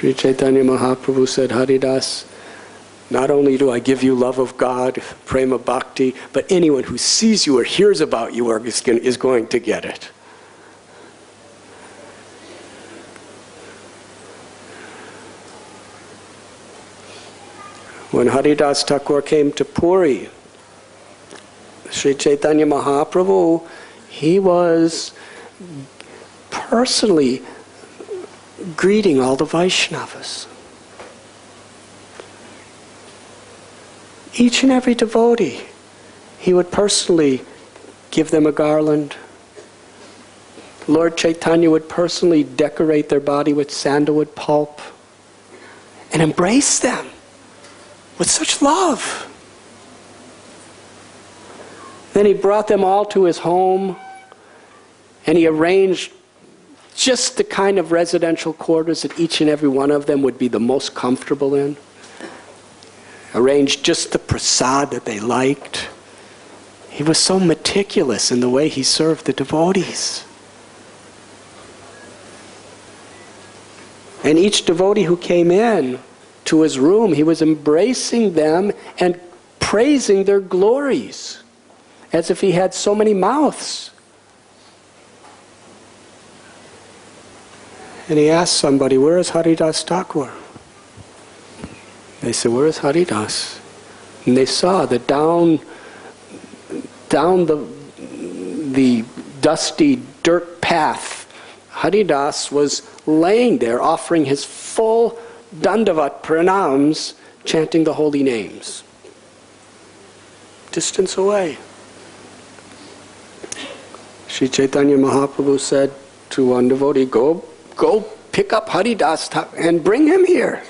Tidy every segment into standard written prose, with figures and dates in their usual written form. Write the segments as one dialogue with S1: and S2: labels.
S1: Sri Chaitanya Mahaprabhu said, Haridas, not only do I give you love of God, prema bhakti, but anyone who sees you or hears about you is going to get it. When Haridas Thakur came to Puri, Sri Chaitanya Mahaprabhu, he was personally greeting all the Vaishnavas. Each and every devotee, he would personally give them a garland. Lord Chaitanya would personally decorate their body with sandalwood pulp and embrace them with such love. Then he brought them all to his home, and he arranged just the kind of residential quarters that each and every one of them would be the most comfortable in. Arranged just the prasad that they liked. He was so meticulous in the way he served the devotees. And each devotee who came in to his room, he was embracing them and praising their glories, as if he had so many mouths. And he asked somebody, where is Haridas Thakur? They said, where is Haridas? And they saw that down the dusty dirt path, Haridas was laying there offering his full Dandavat pranams, chanting the holy names. Distance away. Sri Chaitanya Mahaprabhu said to one devotee, go pick up Haridas and bring him here.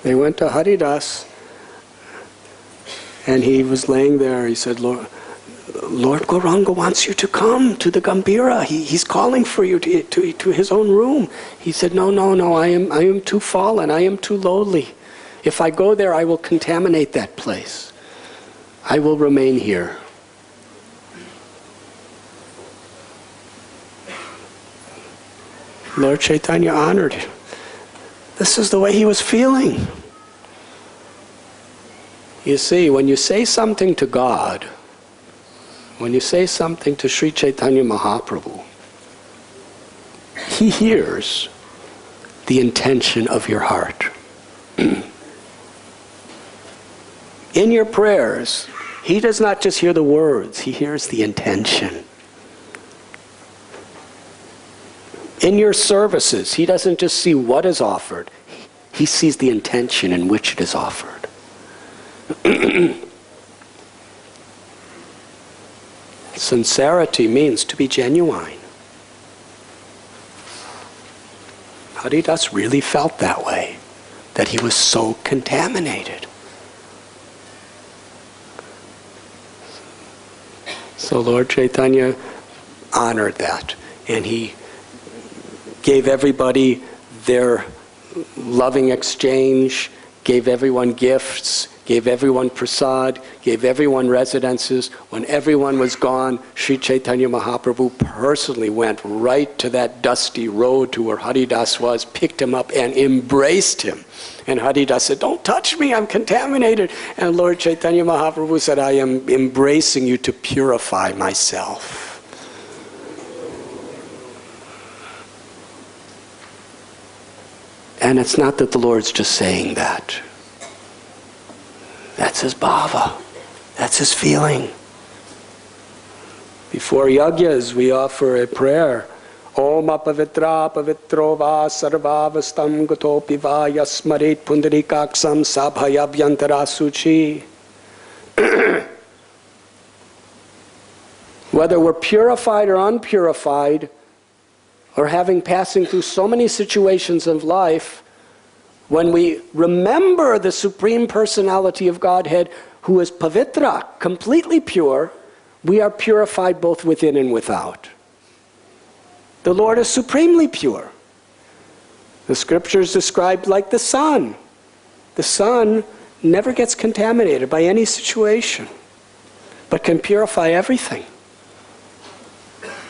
S1: They went to Haridas, and he was laying there. He said, Lord Gauranga wants you to come to the Gambhira. He's calling for you to his own room. He said, no, I am too fallen. I am too lowly. If I go there, I will contaminate that place. I will remain here. Lord Chaitanya honored him. This is the way he was feeling. You see, when you say something to God, when you say something to Sri Chaitanya Mahaprabhu, he hears the intention of your heart. In your prayers, he does not just hear the words, he hears the intention. In your services, he doesn't just see what is offered, he sees the intention in which it is offered. Sincerity means to be genuine. Haridas really felt that way, that he was so contaminated. So Lord Chaitanya honored that, and he gave everybody their loving exchange, gave everyone gifts, gave everyone prasad, gave everyone residences. When everyone was gone, Sri Chaitanya Mahaprabhu personally went right to that dusty road to where Haridas was, picked him up and embraced him. And Haridas said, don't touch me, I'm contaminated. And Lord Chaitanya Mahaprabhu said, I am embracing you to purify myself. And it's not that the Lord's just saying that. That's his bhava. That's his feeling. Before yajnas, we offer a prayer. Om apavitra pavitro va sarvavastam gatopi va yasmarit pundarikaksam sabhayabhyantara suchi. Whether we're purified or unpurified, or passing through so many situations of life, when we remember the Supreme Personality of Godhead, who is pavitra, completely pure, we are purified both within and without. The Lord is supremely pure. The scriptures described like the sun. The sun never gets contaminated by any situation, but can purify everything.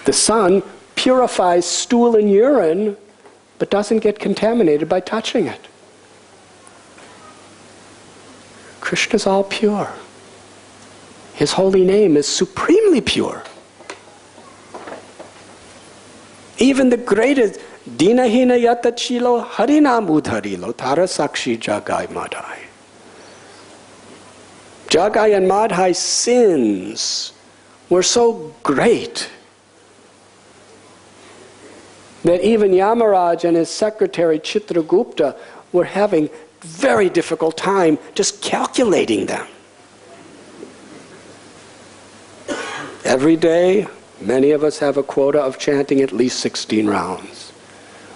S1: The sun purifies stool and urine but doesn't get contaminated by touching it. Krishna's all pure. His holy name is supremely pure. Even the greatest Dinahina Yatachilo Harinam Udharilo Tarasakshi Jagai Madhai. Jagai and Madhai's sins were so great that even Yamaraj and his secretary Chitragupta were having very difficult time just calculating them. Every day, many of us have a quota of chanting at least 16 rounds.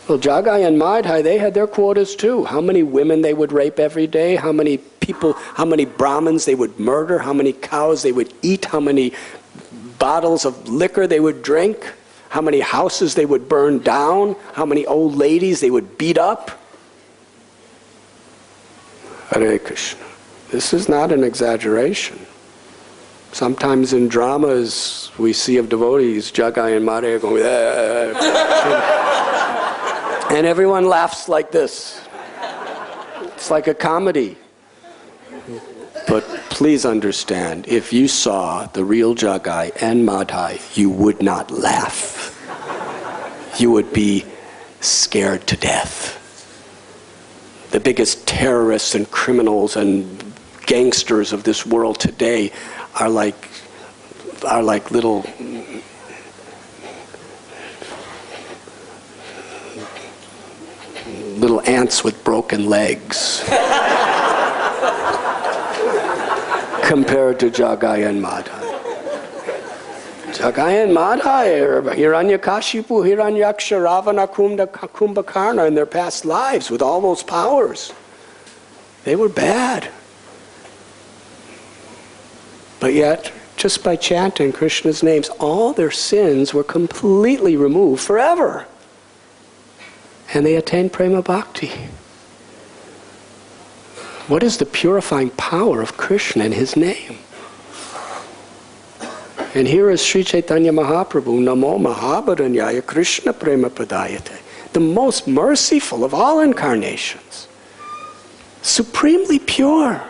S1: Well, Jagai and Madhai, they had their quotas too. How many women they would rape every day, how many people, how many Brahmins they would murder, how many cows they would eat, how many bottles of liquor they would drink, how many houses they would burn down, how many old ladies they would beat up. Hare Krishna. This is not an exaggeration. Sometimes in dramas we see of devotees, Jagai and Madhai going, and everyone laughs like this. It's like a comedy. But please understand, if you saw the real Jagai and Madhai, you would not laugh. You would be scared to death. The biggest terrorists and criminals and gangsters of this world today are like little ants with broken legs compared to Jagai and Madhai. Jagai and Madhai, Hiranyakashipu, Hiranyaksha, Ravana, Kumbhakarna in their past lives with all those powers. They were bad. But yet, just by chanting Krishna's names, all their sins were completely removed forever. And they attained prema bhakti. What is the purifying power of Krishna in his name? And here is Sri Chaitanya Mahaprabhu, Namo Mahabharanyaya Krishna Prema Pradayate, the most merciful of all incarnations, supremely pure.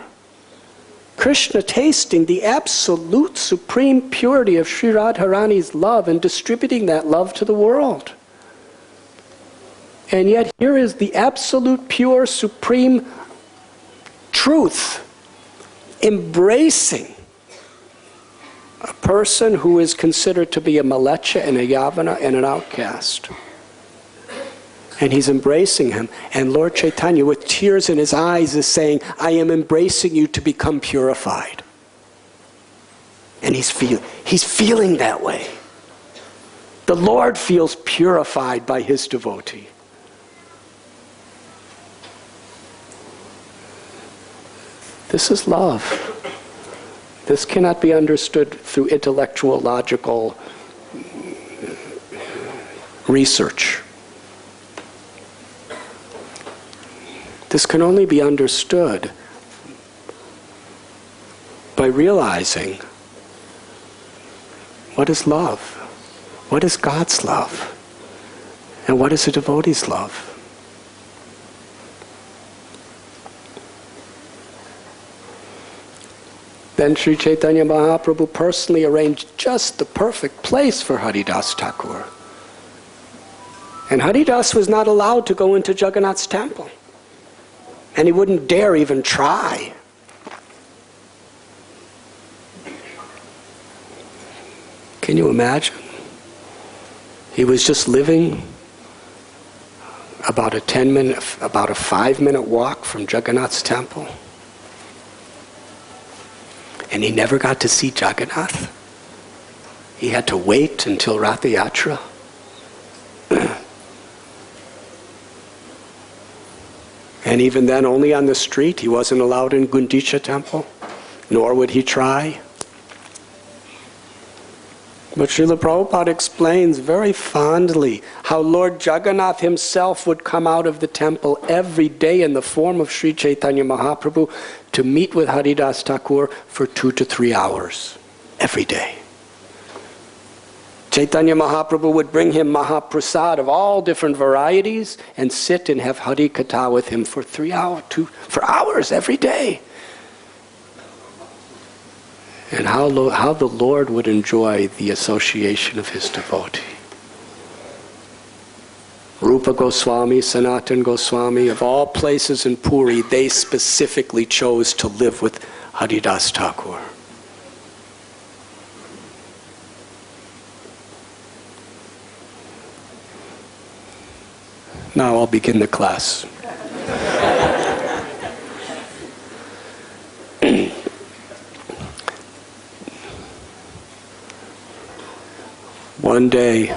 S1: Krishna tasting the absolute supreme purity of Sri Radharani's love and distributing that love to the world. And yet here is the absolute pure supreme truth embracing a person who is considered to be a malecha and a yavana and an outcast. And he's embracing him. And Lord Chaitanya, with tears in his eyes, is saying, I am embracing you to become purified. And he's feeling that way. The Lord feels purified by his devotee. This is love. This cannot be understood through intellectual, logical research. This can only be understood by realizing what is love, what is God's love, and what is a devotee's love. Then Sri Chaitanya Mahaprabhu personally arranged just the perfect place for Haridasa Thakur. And Haridasa was not allowed to go into Jagannath's temple. And he wouldn't dare even try. Can you imagine? He was just living about a 5-minute walk from Jagannath's temple. And he never got to see Jagannath. He had to wait until Ratha Yatra. And even then, only on the street. He wasn't allowed in Gundicha temple, nor would he try. But Srila Prabhupada explains very fondly how Lord Jagannath himself would come out of the temple every day in the form of Sri Chaitanya Mahaprabhu to meet with Haridasa Thakur for 2 to 3 hours every day. Chaitanya Mahaprabhu would bring him Mahaprasad of all different varieties and sit and have Hari Katha with him for 3 hours, for hours every day. And how the Lord would enjoy the association of his devotee. Rupa Goswami, Sanatan Goswami, of all places in Puri, they specifically chose to live with Haridasa Thakur. Now I'll begin the class. One day,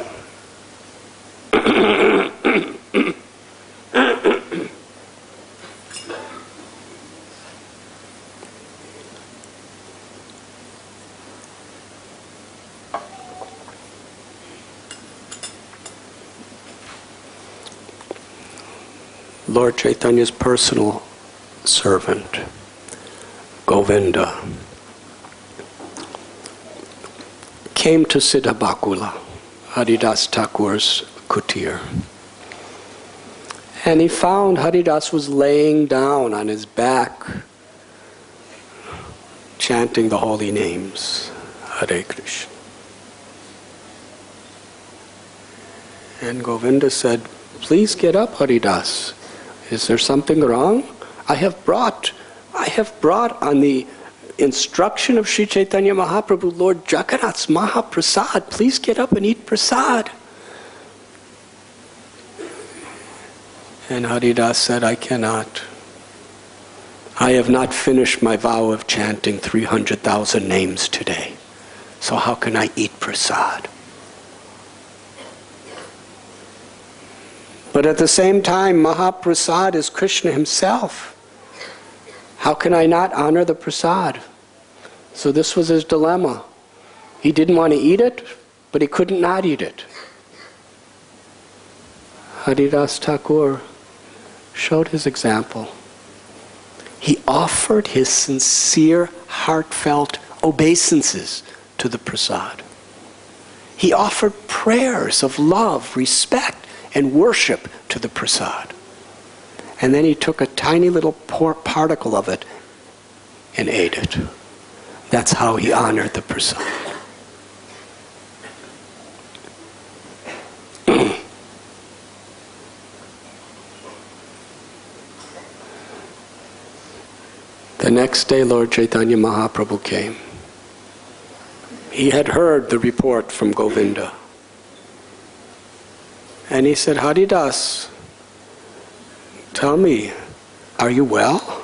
S1: Lord Chaitanya's personal servant, Govinda, came to Siddha Bakula, Haridasa Thakur's kutir. And he found Haridas was laying down on his back, chanting the holy names, Hare Krishna. And Govinda said, "Please get up, Haridas. Is there something wrong? I have brought on the instruction of Sri Chaitanya Mahaprabhu, Lord Jagannath's Mahaprasad. Please get up and eat prasad." And Haridas said, "I cannot. I have not finished my vow of chanting 300,000 names today. So how can I eat prasad?" But at the same time, Mahaprasad is Krishna himself. How can I not honor the prasad? So this was his dilemma. He didn't want to eat it, but he couldn't not eat it. Haridasa Thakur showed his example. He offered his sincere, heartfelt obeisances to the prasad. He offered prayers of love, respect, and worship to the prasad. And then he took a tiny little particle of it and ate it. That's how he honored the prasad. The next day, Lord Chaitanya Mahaprabhu came. He had heard the report from Govinda. And he said, "Haridas, tell me, are you well?"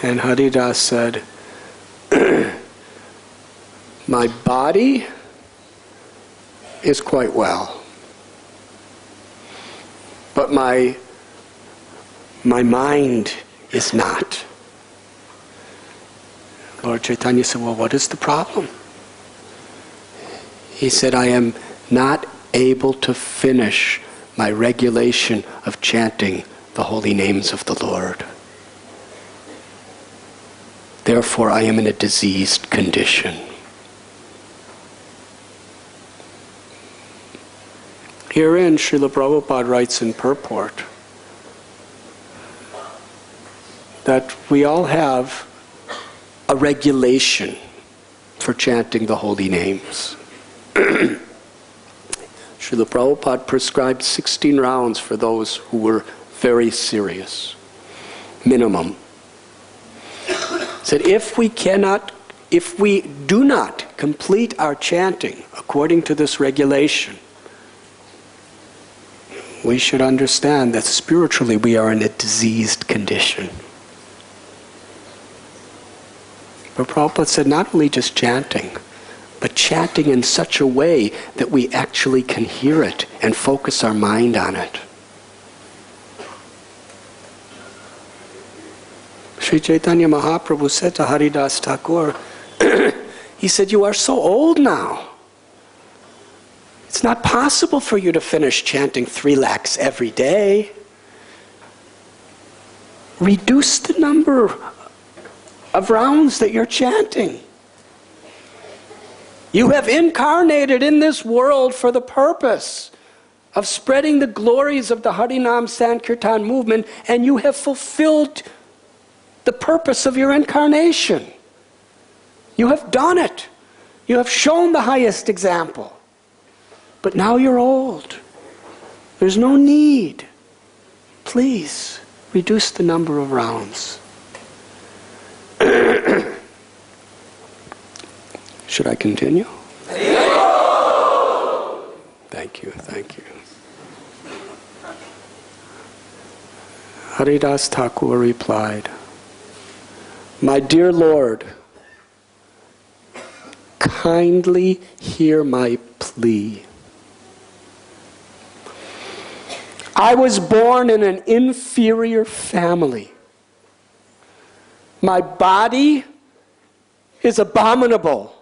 S1: And Haridas said, "My body is quite well, but my mind is not." Lord Chaitanya said, "Well, what is the problem?" He said, "I am not able to finish my regulation of chanting the holy names of the Lord. Therefore, I am in a diseased condition." Herein, Srila Prabhupada writes in purport that we all have a regulation for chanting the holy names. Srila Prabhupada prescribed 16 rounds for those who were very serious, minimum. Said if we do not complete our chanting according to this regulation, we should understand that spiritually we are in a diseased condition. But Prabhupada said not only just chanting, but chanting in such a way that we actually can hear it and focus our mind on it. Sri Chaitanya Mahaprabhu said to Haridasa Thakur, he said, "You are so old now. It's not possible for you to finish chanting 3 lakhs every day. Reduce the number of rounds that you're chanting. You have incarnated in this world for the purpose of spreading the glories of the Harinam Sankirtan movement, and you have fulfilled the purpose of your incarnation. You have done it. You have shown the highest example. But now you're old. There's no need. Please, reduce the number of rounds. Should I continue? Thank you, thank you. Haridasa Thakura replied, "My dear Lord, kindly hear my plea. I was born in an inferior family. My body is abominable.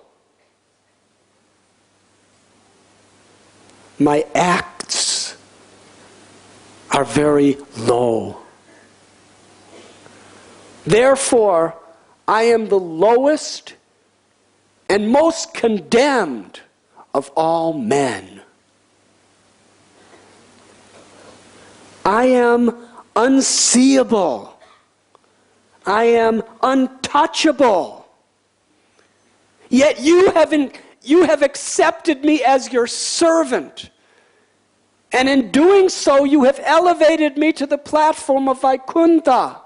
S1: My acts are very low. Therefore, I am the lowest and most condemned of all men. I am unseeable. I am untouchable. Yet you have accepted me as your servant. And in doing so, you have elevated me to the platform of Vaikuntha.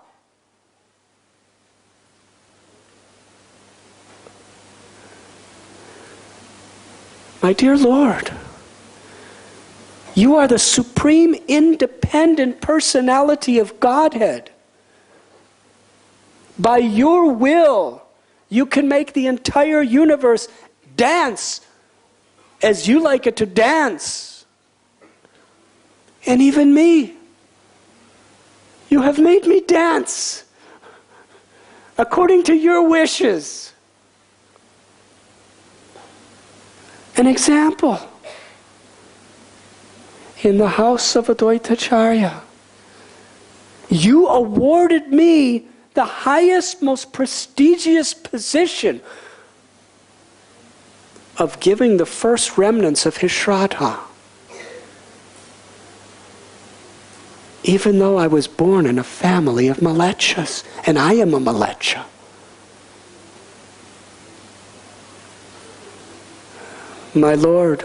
S1: My dear Lord, you are the supreme independent personality of Godhead. By your will, you can make the entire universe dance as you like it to dance. And even me, you have made me dance according to your wishes. An example. In the house of Advaitacharya, you awarded me the highest, most prestigious position of giving the first remnants of his Shraddha. Even though I was born in a family of Malechas, and I am a Malecha. My Lord,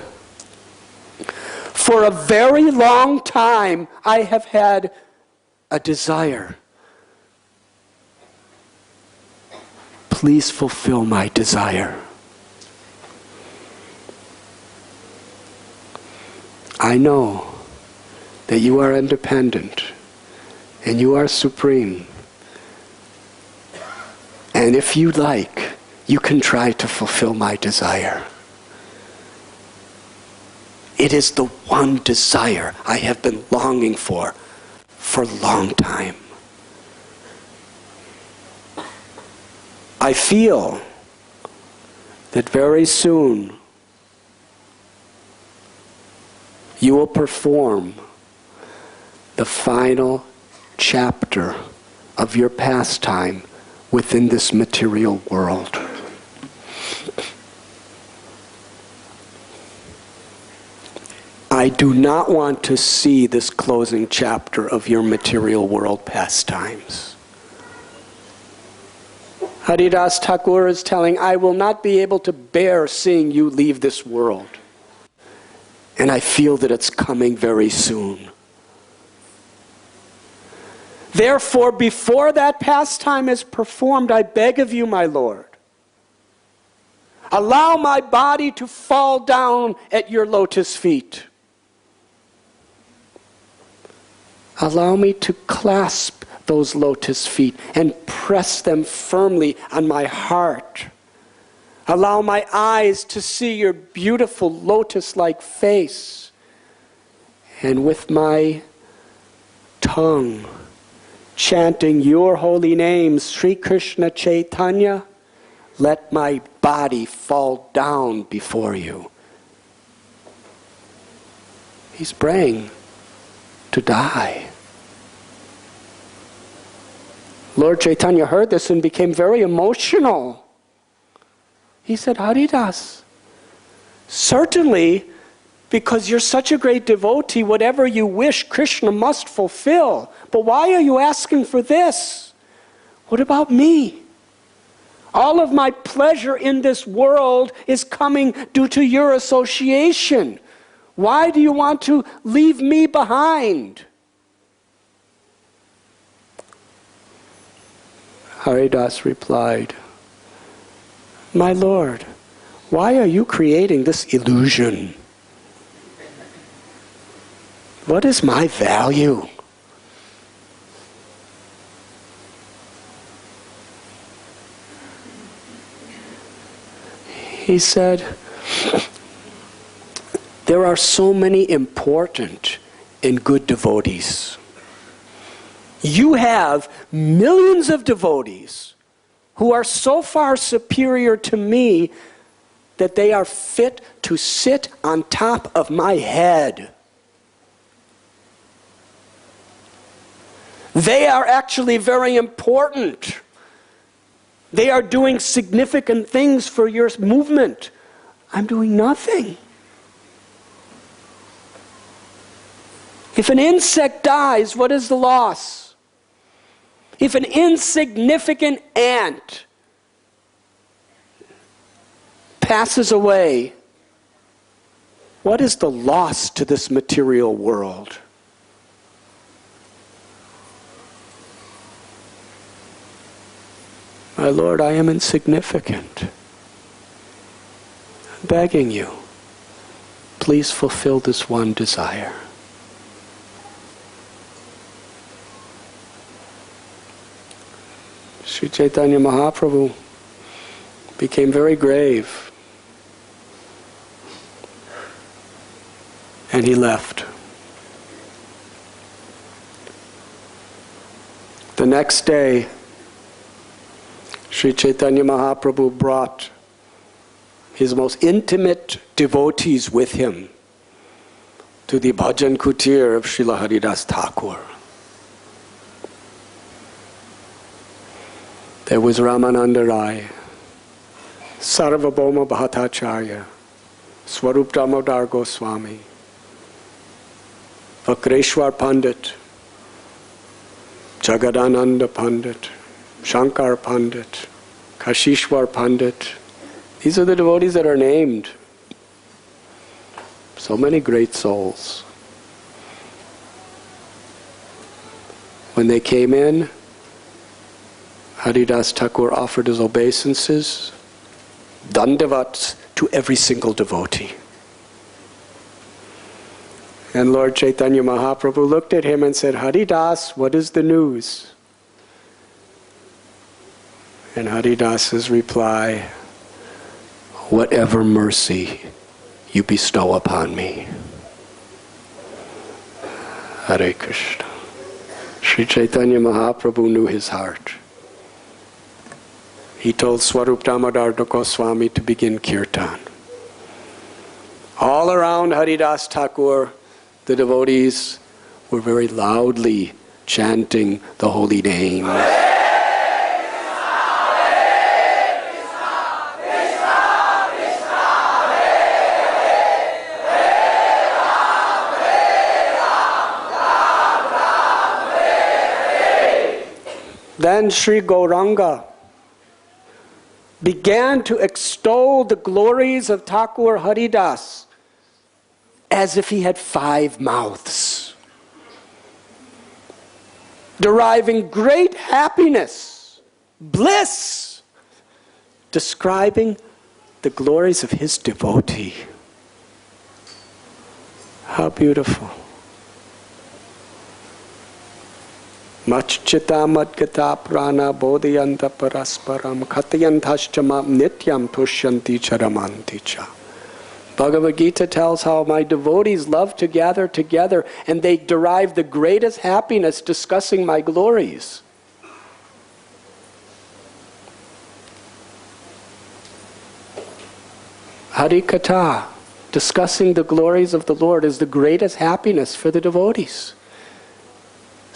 S1: for a very long time I have had a desire. Please fulfill my desire. I know that you are independent and you are supreme. And if you like, you can try to fulfill my desire. It is the one desire I have been longing for a long time. I feel that very soon you will perform the final chapter of your pastime within this material world. I do not want to see this closing chapter of your material world pastimes. Haridasa Thakura is telling, I will not be able to bear seeing you leave this world. And I feel that it's coming very soon. Therefore, before that pastime is performed, I beg of you, my Lord, allow my body to fall down at your lotus feet. Allow me to clasp those lotus feet and press them firmly on my heart. Allow my eyes to see your beautiful lotus-like face. And with my tongue, chanting your holy name, Sri Krishna Chaitanya, let my body fall down before you. He's praying to die. Lord Chaitanya heard this and became very emotional. He said, Haridasa, Certainly, because you're such a great devotee, whatever you wish, Krishna must fulfill. But why are you asking for this? What about me? All of my pleasure in this world is coming due to your association. Why do you want to leave me behind? Haridasa replied, "My Lord, why are you creating this illusion? What is my value? He said, there are so many important and good devotees. You have millions of devotees who are so far superior to me that they are fit to sit on top of my head. They are actually very important. They are doing significant things for your movement. I'm doing nothing. If an insect dies, what is the loss? If an insignificant ant passes away, what is the loss to this material world? My Lord, I am insignificant. I'm begging you, please fulfill this one desire. Sri Chaitanya Mahaprabhu became very grave. And he left. The next day, Sri Chaitanya Mahaprabhu brought his most intimate devotees with him to the bhajan kutir of Srila Haridasa Thakur. There was Ramananda Rai, Sarvabhauma Bhattacharya, Swarup Damodar Goswami, Vakreshwar Pandit, Jagadananda Pandit, Shankar Pandit, Kashishwar Pandit. These are the devotees that are named. So many great souls. When they came in, Haridasa Thakur offered his obeisances, dandavats to every single devotee. And Lord Chaitanya Mahaprabhu looked at him and said, Haridas, what is the news? And Haridasa's reply, whatever mercy you bestow upon me. Hare Krishna. Sri Chaitanya Mahaprabhu knew his heart. He told Swarup Damodar Goswami to begin kirtan. All around Haridasa Thakur, the devotees were very loudly chanting the holy name. Then Sri Gauranga began to extol the glories of Thakur Haridas as if he had 5 mouths, deriving great happiness, bliss, describing the glories of his devotee. How beautiful. Machchita madgata prana bodhiyanta parasparam khatyanthashchamam nityam tushyanti charamanti cha. Bhagavad Gita tells how my devotees love to gather together and they derive the greatest happiness discussing my glories. Harikatha, discussing the glories of the Lord, is the greatest happiness for the devotees.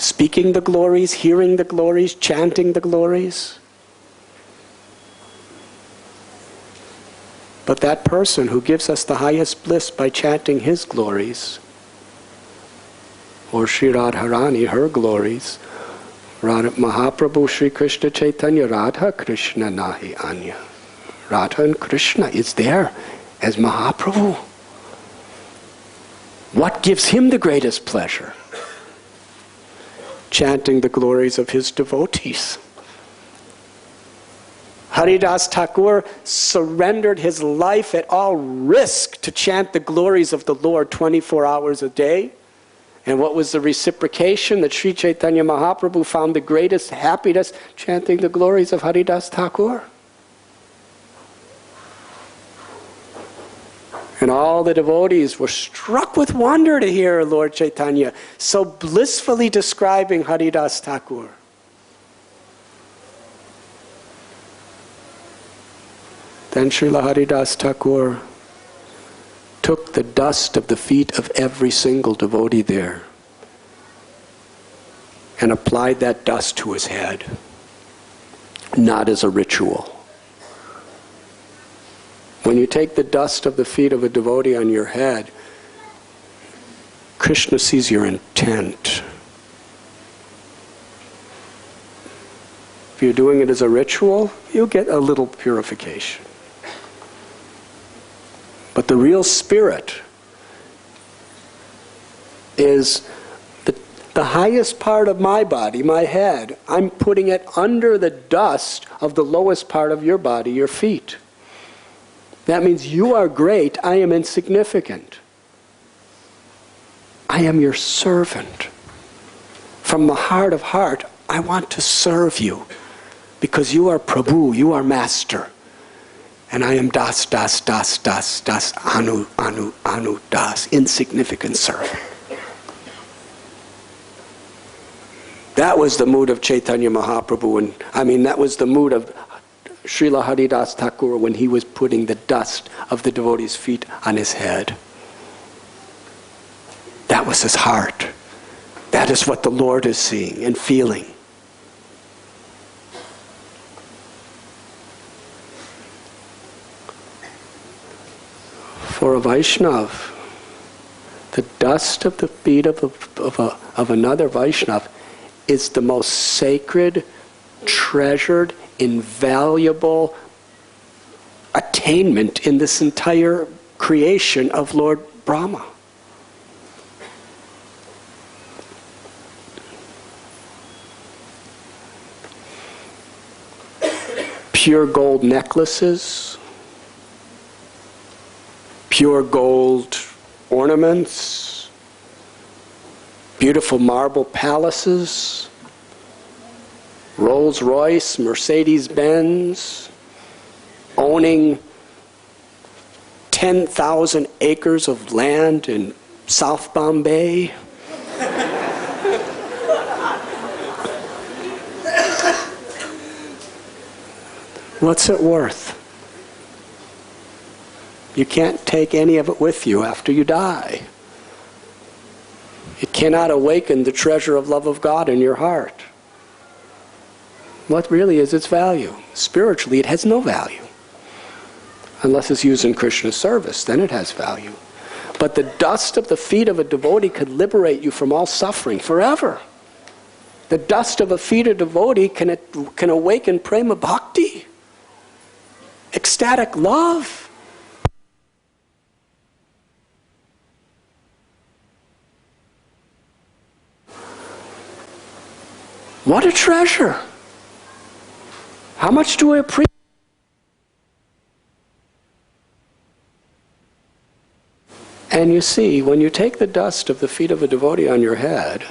S1: Speaking the glories, hearing the glories, chanting the glories. But that person who gives us the highest bliss by chanting his glories, or Sri Radharani, her glories, Radha Mahaprabhu Sri Krishna Chaitanya Radha Krishna Nahi Anya. Radha and Krishna is there as Mahaprabhu. What gives him the greatest pleasure? Chanting the glories of his devotees. Haridasa Thakur surrendered his life at all risk to chant the glories of the Lord 24 hours a day. And what was the reciprocation? That Sri Chaitanya Mahaprabhu found the greatest happiness chanting the glories of Haridasa Thakur. And all the devotees were struck with wonder to hear Lord Chaitanya so blissfully describing Haridasa Thakur. Then Srila Haridasa Thakur took the dust of the feet of every single devotee there and applied that dust to his head, not as a ritual. When you take the dust of the feet of a devotee on your head, Krishna sees your intent. If you're doing it as a ritual, you'll get a little purification. But the real spirit is the highest part of my body, my head. I'm putting it under the dust of the lowest part of your body, your feet. That means you are great, I am insignificant. I am your servant. From the heart of heart, I want to serve you because you are Prabhu, you are Master. And I am Das, Das, Das, Das, Das, Anu, Anu, Anu, Das, insignificant servant. That was the mood of Chaitanya Mahaprabhu, and that was the mood of Srila Haridasa Thakur when he was putting the dust of the devotees' feet on his head. That was his heart. That is what the Lord is seeing and feeling. For a Vaishnav, the dust of the feet of another Vaishnav is the most sacred, treasured, invaluable attainment in this entire creation of Lord Brahma. Pure gold necklaces, pure gold ornaments, beautiful marble palaces, Rolls Royce, Mercedes-Benz, owning 10,000 acres of land in South Bombay. What's it worth? You can't take any of it with you after you die. It cannot awaken the treasure of love of God in your heart. What really is its value? Spiritually, it has no value. Unless it's used in Krishna's service, then it has value. But the dust of the feet of a devotee could liberate you from all suffering forever. The dust of a feet of a devotee can awaken prema bhakti, ecstatic love. What a treasure! How much do I appreciate? And you see, when you take the dust of the feet of a devotee on your head,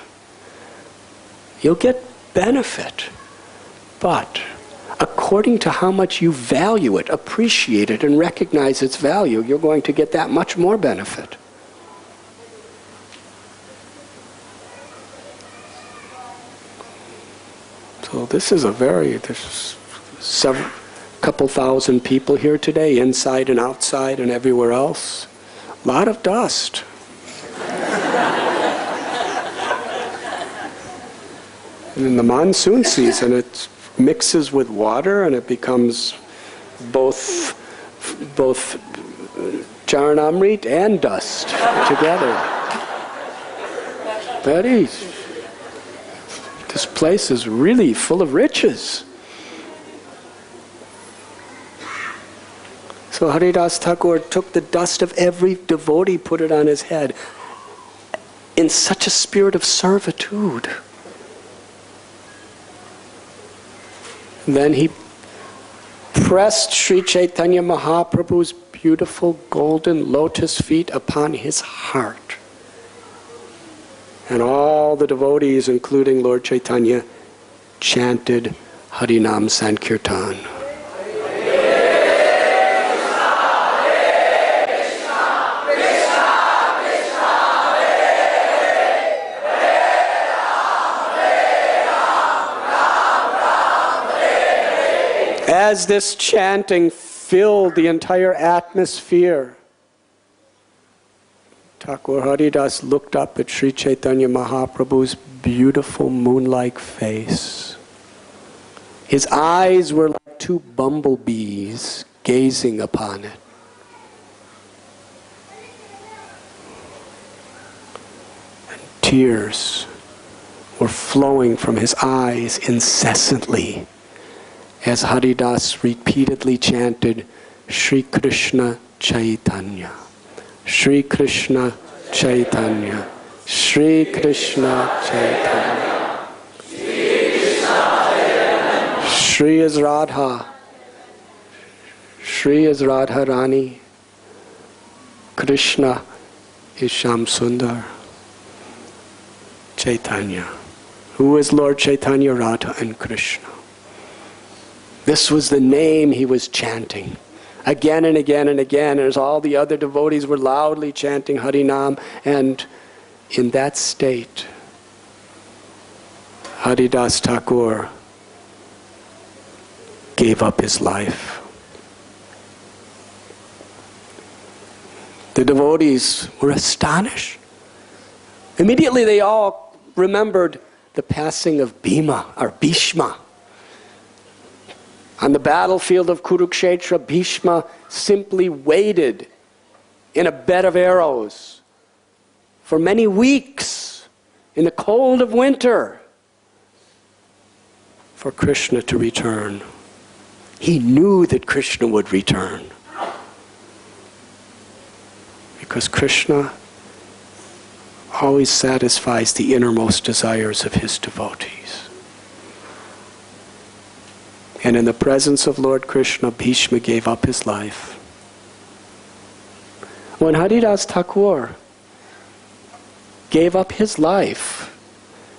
S1: you'll get benefit. But according to how much you value it, appreciate it, and recognize its value, you're going to get that much more benefit. So this is there's couple thousand people here today, inside and outside and everywhere else. A lot of dust. And in the monsoon season, it mixes with water and it becomes both both Charanamrit and dust together. This place is really full of riches. So Haridasa Thakur took the dust of every devotee, put it on his head, in such a spirit of servitude. Then he pressed Sri Chaitanya Mahaprabhu's beautiful golden lotus feet upon his heart. And all the devotees, including Lord Chaitanya, chanted Harinam Sankirtan. As this chanting filled the entire atmosphere, Thakur Haridas looked up at Sri Chaitanya Mahaprabhu's beautiful moon-like face. His eyes were like two bumblebees gazing upon it. And tears were flowing from his eyes incessantly as Haridas repeatedly chanted, Shri Krishna Chaitanya, Shri Krishna Chaitanya, Shri Krishna Chaitanya. Shri is Radha, Shri is Radharani, Krishna is Shamsundar, Chaitanya. Who is Lord Chaitanya, Radha and Krishna? This was the name he was chanting again and again and again, as all the other devotees were loudly chanting Harinam. And in that state, Haridasa Thakur gave up his life. The devotees were astonished. Immediately they all remembered the passing of Bhishma. On the battlefield of Kurukshetra, Bhishma simply waited in a bed of arrows for many weeks in the cold of winter for Krishna to return. He knew that Krishna would return because Krishna always satisfies the innermost desires of his devotees. And in the presence of Lord Krishna, Bhishma gave up his life. When Haridasa Thakur gave up his life,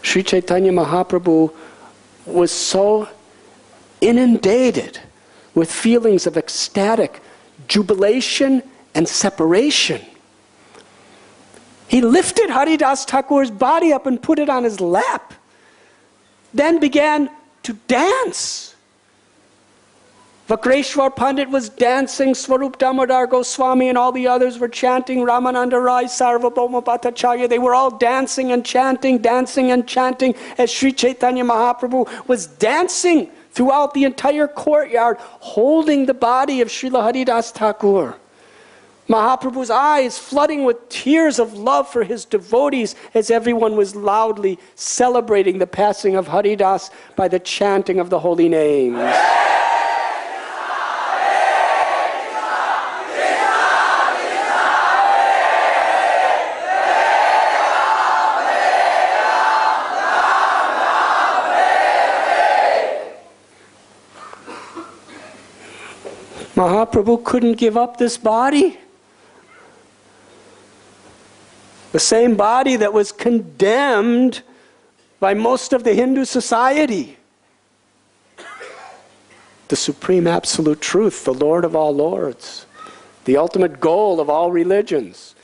S1: Sri Chaitanya Mahaprabhu was so inundated with feelings of ecstatic jubilation and separation. He lifted Haridasa Thakur's body up and put it on his lap, then began to dance. Vakreshwar Pandit was dancing, Swarup Damodar Goswami and all the others were chanting, Ramananda Rai, Sarvabhauma Bhattacharya. They were all dancing and chanting as Sri Chaitanya Mahaprabhu was dancing throughout the entire courtyard, holding the body of Srila Haridasa Thakur. Mahaprabhu's eyes flooding with tears of love for his devotees as everyone was loudly celebrating the passing of Haridas by the chanting of the holy names. Mahaprabhu couldn't give up this body. The same body that was condemned by most of the Hindu society. The supreme absolute truth, the Lord of all lords, the ultimate goal of all religions,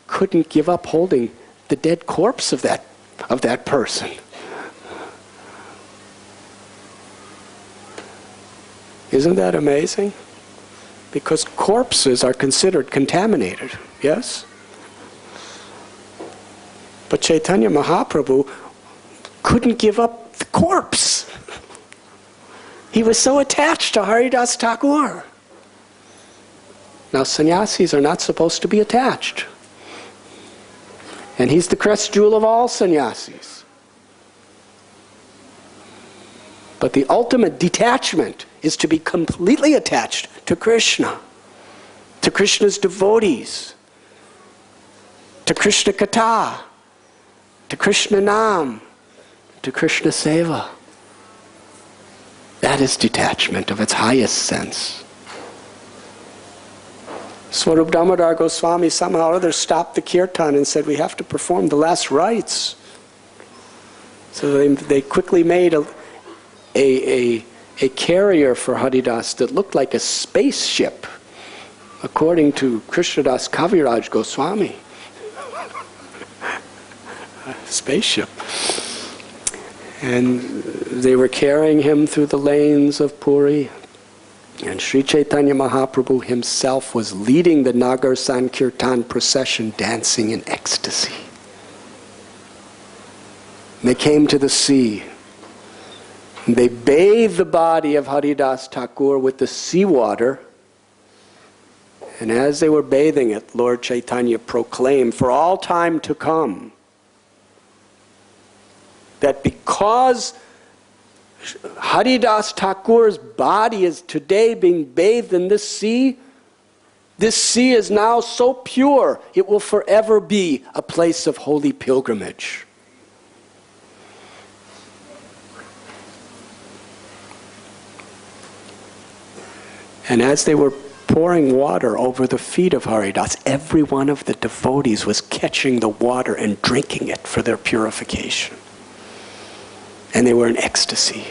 S1: couldn't give up holding the dead corpse of that person. Isn't that amazing? Because corpses are considered contaminated, yes? But Chaitanya Mahaprabhu couldn't give up the corpse. He was so attached to Haridasa Thakur. Now sannyasis are not supposed to be attached. And he's the crest jewel of all sannyasis. But the ultimate detachment is to be completely attached to Krishna, to Krishna's devotees, to Krishna Katha, to Krishna Nam, to Krishna Seva. That is detachment of its highest sense. Swarup Damodar Goswami somehow or other stopped the kirtan and said, we have to perform the last rites. So they quickly made a carrier for Haridasa that looked like a spaceship, according to Krishnadas Kaviraj Goswami. A spaceship. And they were carrying him through the lanes of Puri. And Sri Chaitanya Mahaprabhu himself was leading the Nagar Sankirtan procession, dancing in ecstasy. And they came to the sea. And they bathed the body of Haridasa Thakur with the seawater. And as they were bathing it, Lord Chaitanya proclaimed for all time to come that because Haridasa Thakur's body is today being bathed in this sea is now so pure, it will forever be a place of holy pilgrimage. And as they were pouring water over the feet of Haridasa, every one of the devotees was catching the water and drinking it for their purification. And they were in ecstasy.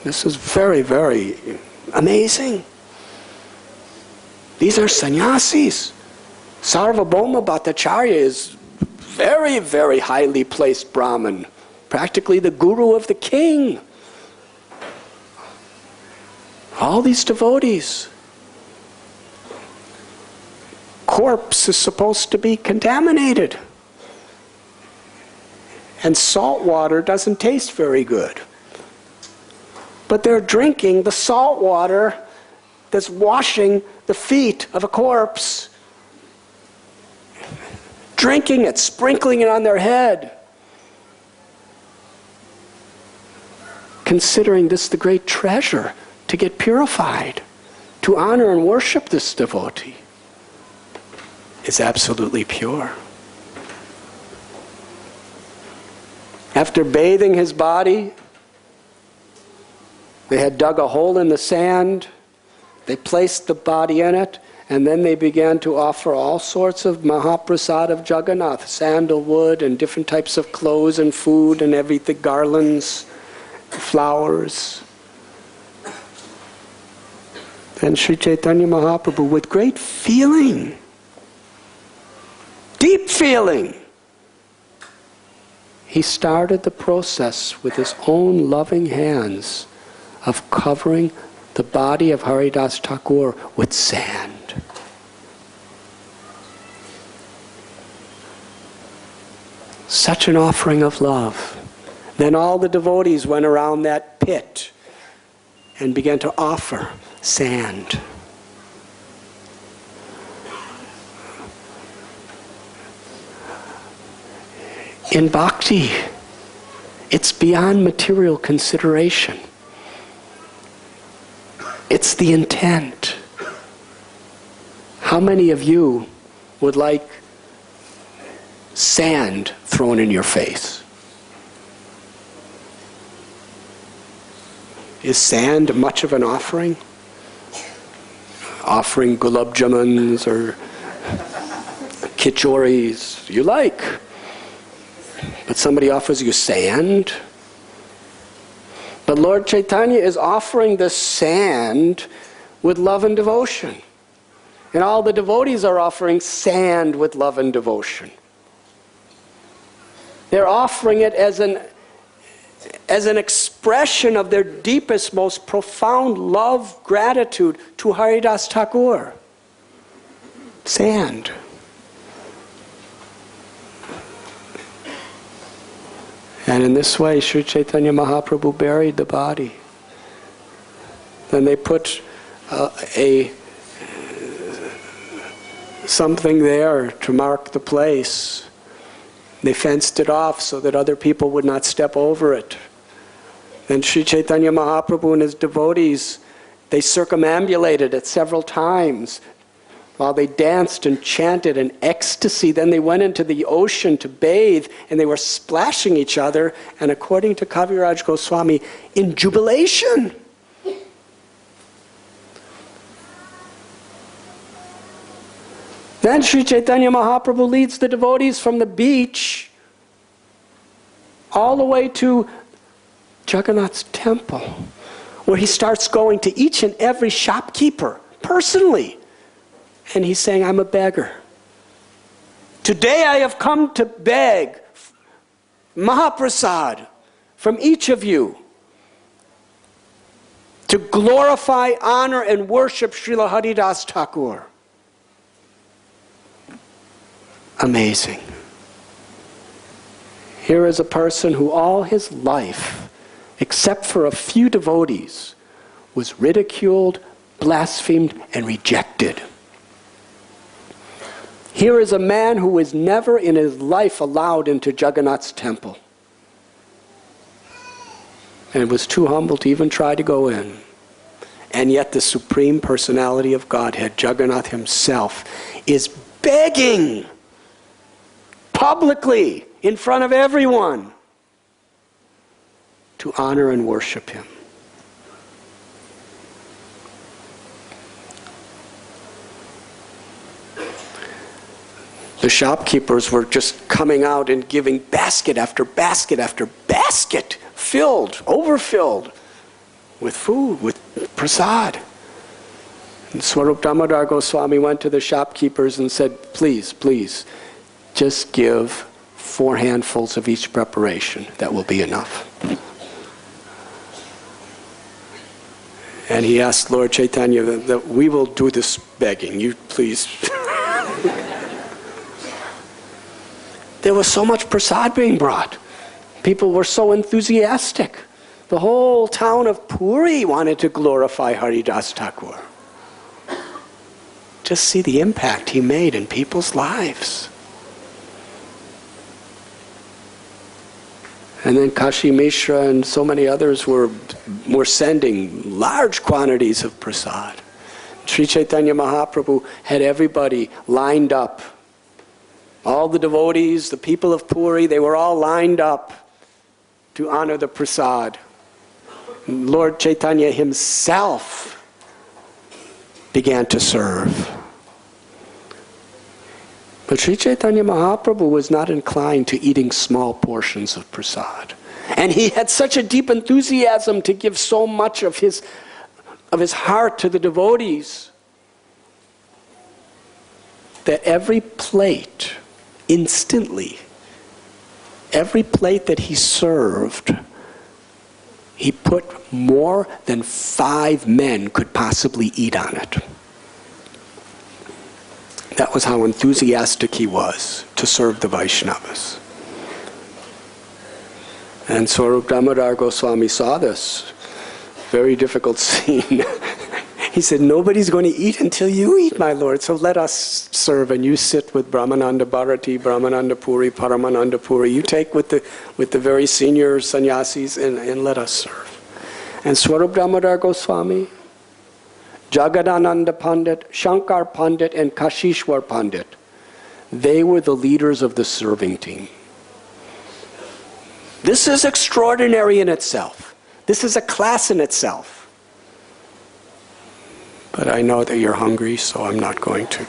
S1: This is very, very amazing. These are sannyasis. Sarvabhauma Bhattacharya is very, very highly placed Brahmin, practically the guru of the king. All these devotees. Corpse is supposed to be contaminated. And salt water doesn't taste very good. But they're drinking the salt water that's washing the feet of a corpse. Drinking it, sprinkling it on their head. Considering this the great treasure to get purified, to honor and worship this devotee, is absolutely pure. After bathing his body, they had dug a hole in the sand, they placed the body in it, and then they began to offer all sorts of Mahaprasad of Jagannath, sandalwood and different types of clothes and food and everything, garlands, flowers. Then Sri Chaitanya Mahaprabhu, with great feeling, deep feeling, he started the process with his own loving hands of covering the body of Haridasa Thakur with sand. Such an offering of love. Then all the devotees went around that pit and began to offer sand. In bhakti, it's beyond material consideration. It's the intent. How many of you would like sand thrown in your face? Is sand much of an offering? Offering gulab jamans or kichoris, you like. But somebody offers you sand. But Lord Chaitanya is offering the sand with love and devotion. And all the devotees are offering sand with love and devotion. They're offering it as an expression of their deepest, most profound love, gratitude to Haridasa Thakur. Sand. And in this way, Sri Chaitanya Mahaprabhu buried the body. Then they put something there to mark the place. They fenced it off so that other people would not step over it. Then Sri Chaitanya Mahaprabhu and his devotees, they circumambulated it several times while they danced and chanted in ecstasy. Then they went into the ocean to bathe, and they were splashing each other, and according to Kaviraj Goswami, in jubilation. Then Sri Chaitanya Mahaprabhu leads the devotees from the beach all the way to Jagannath's temple, where he starts going to each and every shopkeeper personally. And he's saying, I'm a beggar. Today I have come to beg Mahaprasad from each of you to glorify, honor, and worship Srila Haridasa Thakur. Amazing. Here is a person who all his life, except for a few devotees, was ridiculed, blasphemed, and rejected. Here is a man who was never in his life allowed into Jagannath's temple, and was too humble to even try to go in. And yet the Supreme Personality of Godhead, Jagannath himself, is begging publicly in front of everyone to honor and worship him. The shopkeepers were just coming out and giving basket after basket after basket, filled, overfilled with food, with prasad. And Swarup Damodar Goswami went to the shopkeepers and said, please, please, just give 4 handfuls of each preparation. That will be enough. And he asked Lord Chaitanya that we will do this begging. You please. There was so much prasad being brought. People were so enthusiastic. The whole town of Puri wanted to glorify Haridasa Thakur. Just see the impact he made in people's lives. And then Kashi Mishra and so many others were sending large quantities of prasad. Sri Chaitanya Mahaprabhu had everybody lined up. All the devotees, the people of Puri, they were all lined up to honor the prasad. Lord Chaitanya himself began to serve. But Sri Chaitanya Mahaprabhu was not inclined to eating small portions of prasad. And he had such a deep enthusiasm to give so much of his heart to the devotees that every plate, instantly, every plate that he served, he put more than 5 men could possibly eat on it. That was how enthusiastic he was to serve the Vaishnavas. And Swarup Damodar Goswami saw this very difficult scene. He said, nobody's going to eat until you eat, my Lord, so let us serve. And you sit with Brahmananda Bharati, Brahmananda Puri, Paramananda Puri. You take with the very senior sannyasis and let us serve. And Swarup Damodar Goswami, Jagadananda Pandit, Shankar Pandit, and Kashishwar Pandit, they were the leaders of the serving team. This is extraordinary in itself. This is a class in itself. But I know that you're hungry, so I'm not going to.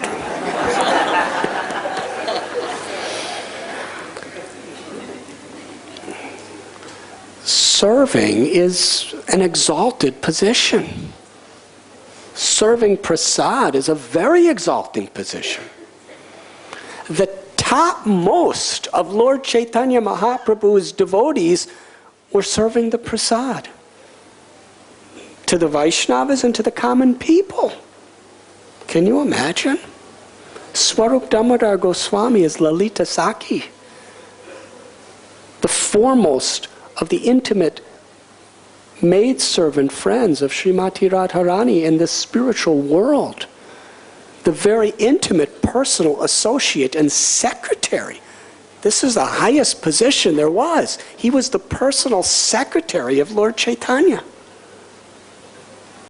S1: Serving is an exalted position. Serving prasad is a very exalting position. The topmost of Lord Chaitanya Mahaprabhu's devotees were serving the prasad to the Vaishnavas and to the common people. Can you imagine? Swarup Damodar Goswami is Lalita Sakhi, the foremost of the intimate maidservant friends of Srimati Radharani in the spiritual world. the very intimate personal associate and secretary. This is the highest position there was. He was the personal secretary of Lord Chaitanya.